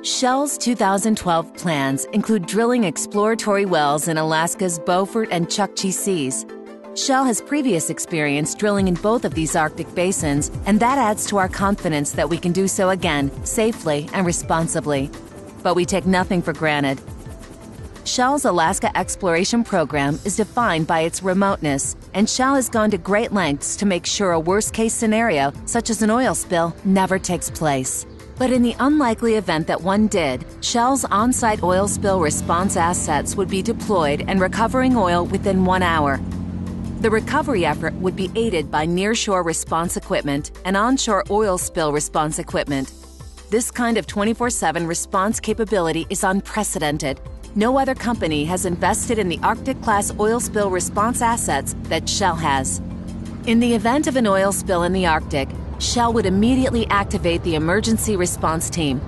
Shell's 2012 plans include drilling exploratory wells in Alaska's Beaufort and Chukchi Seas. Shell has previous experience drilling in both of these Arctic basins, and that adds to our confidence that we can do so again, safely and responsibly. But we take nothing for granted. Shell's Alaska exploration program is defined by its remoteness, and Shell has gone to great lengths to make sure a worst-case scenario, such as an oil spill, never takes place. But in the unlikely event that one did, Shell's on-site oil spill response assets would be deployed and recovering oil within 1 hour. The recovery effort would be aided by nearshore response equipment and onshore oil spill response equipment. This kind of 24/7 response capability is unprecedented. No other company has invested in the Arctic-class oil spill response assets that Shell has. In the event of an oil spill in the Arctic, Shell would immediately activate the emergency response team.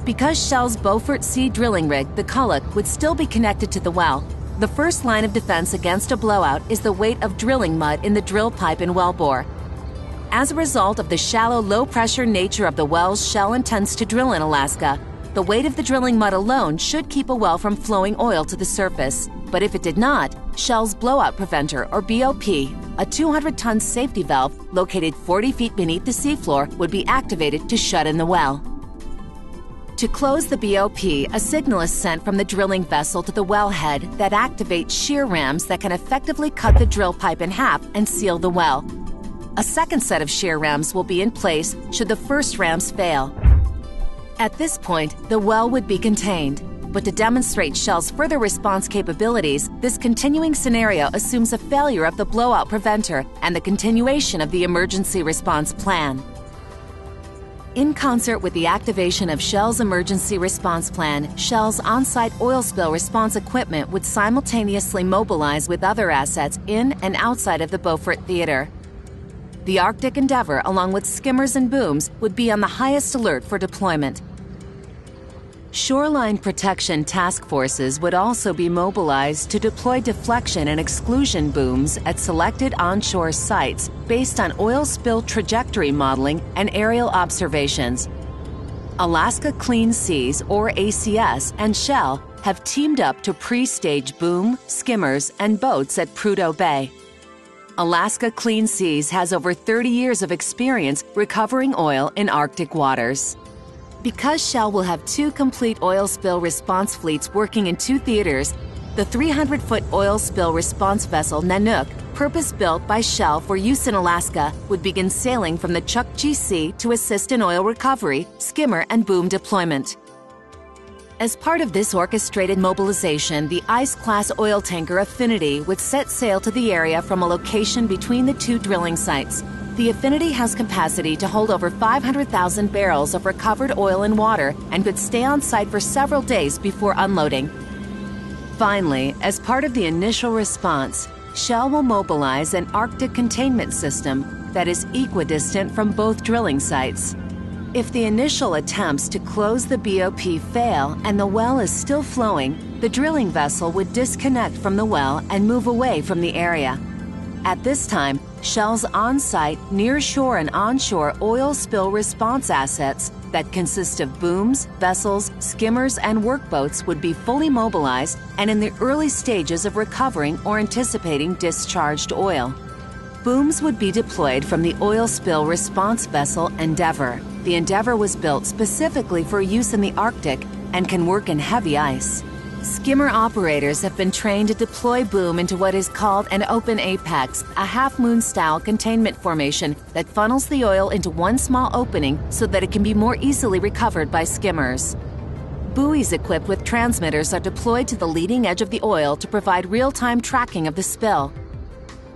Because Shell's Beaufort Sea drilling rig, the Kulloch, would still be connected to the well, the first line of defense against a blowout is the weight of drilling mud in the drill pipe and wellbore. As a result of the shallow, low-pressure nature of the wells Shell intends to drill in Alaska, the weight of the drilling mud alone should keep a well from flowing oil to the surface. But if it did not, Shell's Blowout Preventer, or BOP, a 200-ton safety valve located 40 feet beneath the seafloor, would be activated to shut in the well. To close the BOP, a signal is sent from the drilling vessel to the wellhead that activates shear rams that can effectively cut the drill pipe in half and seal the well. A second set of shear rams will be in place should the first rams fail. At this point, the well would be contained. But to demonstrate Shell's further response capabilities, this continuing scenario assumes a failure of the blowout preventer and the continuation of the emergency response plan. In concert with the activation of Shell's emergency response plan, Shell's on-site oil spill response equipment would simultaneously mobilize with other assets in and outside of the Beaufort Theater. The Arctic Endeavour, along with skimmers and booms, would be on the highest alert for deployment. Shoreline protection task forces would also be mobilized to deploy deflection and exclusion booms at selected onshore sites based on oil spill trajectory modeling and aerial observations. Alaska Clean Seas, or ACS, and Shell have teamed up to pre-stage boom, skimmers, and boats at Prudhoe Bay. Alaska Clean Seas has over 30 years of experience recovering oil in Arctic waters. Because Shell will have 2 complete oil spill response fleets working in 2 theaters, the 300-foot oil spill response vessel Nanook, purpose-built by Shell for use in Alaska, would begin sailing from the Chukchi Sea to assist in oil recovery, skimmer, and boom deployment. As part of this orchestrated mobilization, the ice-class oil tanker Affinity would set sail to the area from a location between the 2 drilling sites. The Affinity has capacity to hold over 500,000 barrels of recovered oil and water and could stay on site for several days before unloading. Finally, as part of the initial response, Shell will mobilize an Arctic containment system that is equidistant from both drilling sites. If the initial attempts to close the BOP fail and the well is still flowing, the drilling vessel would disconnect from the well and move away from the area. At this time, Shell's on-site, near-shore and onshore oil spill response assets that consist of booms, vessels, skimmers, and workboats would be fully mobilized and in the early stages of recovering or anticipating discharged oil. Booms would be deployed from the oil spill response vessel Endeavour. The Endeavour was built specifically for use in the Arctic and can work in heavy ice. Skimmer operators have been trained to deploy boom into what is called an open apex, a half-moon-style containment formation that funnels the oil into one small opening so that it can be more easily recovered by skimmers. Buoys equipped with transmitters are deployed to the leading edge of the oil to provide real-time tracking of the spill.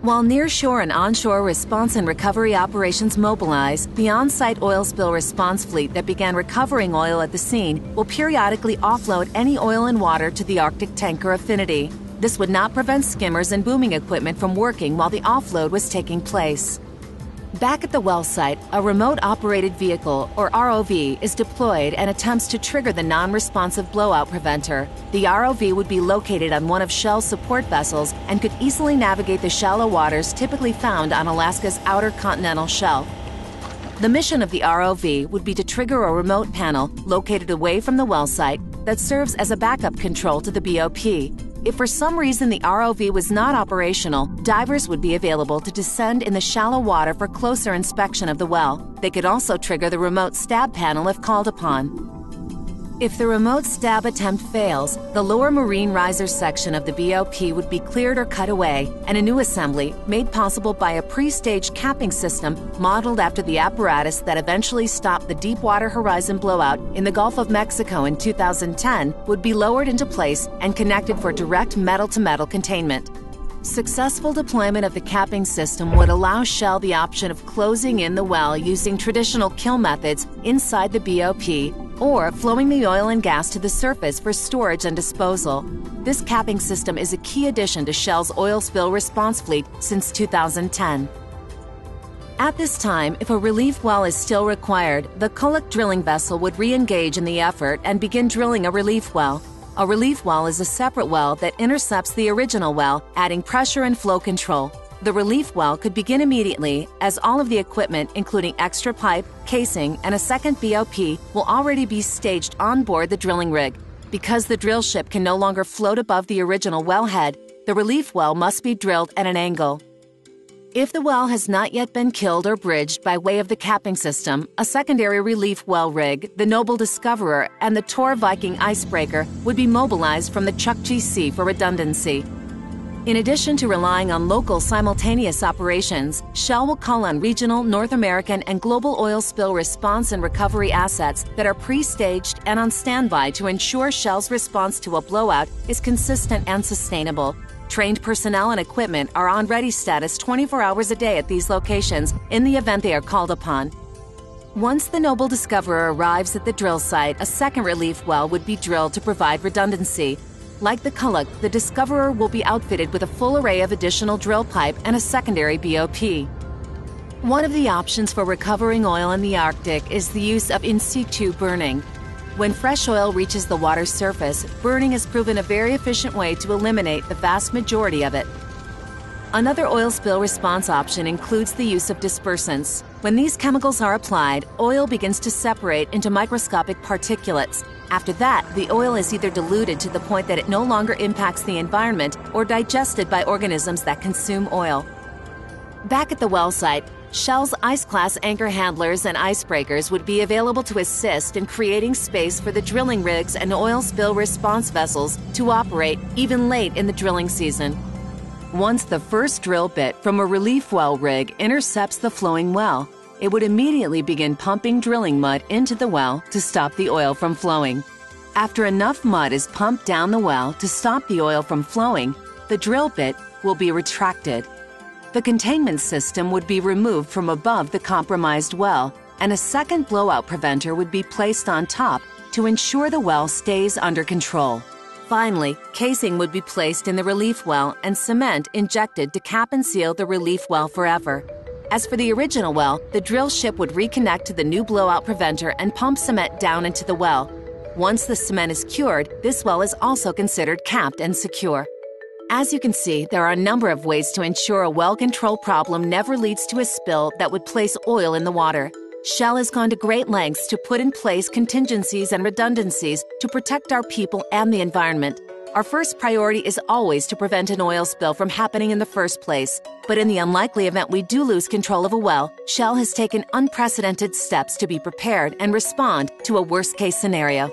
While nearshore and onshore response and recovery operations mobilize, the on-site oil spill response fleet that began recovering oil at the scene will periodically offload any oil and water to the Arctic tanker Affinity. This would not prevent skimmers and booming equipment from working while the offload was taking place. Back at the well site, a remote-operated vehicle, or ROV, is deployed and attempts to trigger the non-responsive blowout preventer. The ROV would be located on one of Shell's support vessels and could easily navigate the shallow waters typically found on Alaska's outer continental shelf. The mission of the ROV would be to trigger a remote panel located away from the well site that serves as a backup control to the BOP. If for some reason the ROV was not operational, divers would be available to descend in the shallow water for closer inspection of the well. They could also trigger the remote stab panel if called upon. If the remote stab attempt fails, the lower marine riser section of the BOP would be cleared or cut away, and a new assembly, made possible by a pre-staged capping system modeled after the apparatus that eventually stopped the Deepwater Horizon blowout in the Gulf of Mexico in 2010, would be lowered into place and connected for direct metal-to-metal containment. Successful deployment of the capping system would allow Shell the option of closing in the well using traditional kill methods inside the BOP, or flowing the oil and gas to the surface for storage and disposal. This capping system is a key addition to Shell's oil spill response fleet since 2010. At this time, if a relief well is still required, the Kulloch drilling vessel would re-engage in the effort and begin drilling a relief well. A relief well is a separate well that intercepts the original well, adding pressure and flow control. The relief well could begin immediately, as all of the equipment, including extra pipe, casing, and a second BOP, will already be staged on board the drilling rig. Because the drill ship can no longer float above the original wellhead, the relief well must be drilled at an angle. If the well has not yet been killed or bridged by way of the capping system, a secondary relief well rig, the Noble Discoverer, and the Tor Viking icebreaker would be mobilized from the Chukchi Sea for redundancy. In addition to relying on local simultaneous operations, Shell will call on regional, North American, and global oil spill response and recovery assets that are pre-staged and on standby to ensure Shell's response to a blowout is consistent and sustainable. Trained personnel and equipment are on ready status 24 hours a day at these locations in the event they are called upon. Once the Noble Discoverer arrives at the drill site, a second relief well would be drilled to provide redundancy. Like the Kulloch, the Discoverer will be outfitted with a full array of additional drill pipe and a secondary BOP. One of the options for recovering oil in the Arctic is the use of in situ burning. When fresh oil reaches the water's surface, burning has proven a very efficient way to eliminate the vast majority of it. Another oil spill response option includes the use of dispersants. When these chemicals are applied, oil begins to separate into microscopic particulates. After that, the oil is either diluted to the point that it no longer impacts the environment or digested by organisms that consume oil. Back at the well site, Shell's ice-class anchor handlers and icebreakers would be available to assist in creating space for the drilling rigs and oil spill response vessels to operate even late in the drilling season. Once the first drill bit from a relief well rig intercepts the flowing well, it would immediately begin pumping drilling mud into the well to stop the oil from flowing. After enough mud is pumped down the well to stop the oil from flowing, the drill bit will be retracted. The containment system would be removed from above the compromised well, and a second blowout preventer would be placed on top to ensure the well stays under control. Finally, casing would be placed in the relief well and cement injected to cap and seal the relief well forever. As for the original well, the drill ship would reconnect to the new blowout preventer and pump cement down into the well. Once the cement is cured, this well is also considered capped and secure. As you can see, there are a number of ways to ensure a well control problem never leads to a spill that would place oil in the water. Shell has gone to great lengths to put in place contingencies and redundancies to protect our people and the environment. Our first priority is always to prevent an oil spill from happening in the first place. But in the unlikely event we do lose control of a well, Shell has taken unprecedented steps to be prepared and respond to a worst-case scenario.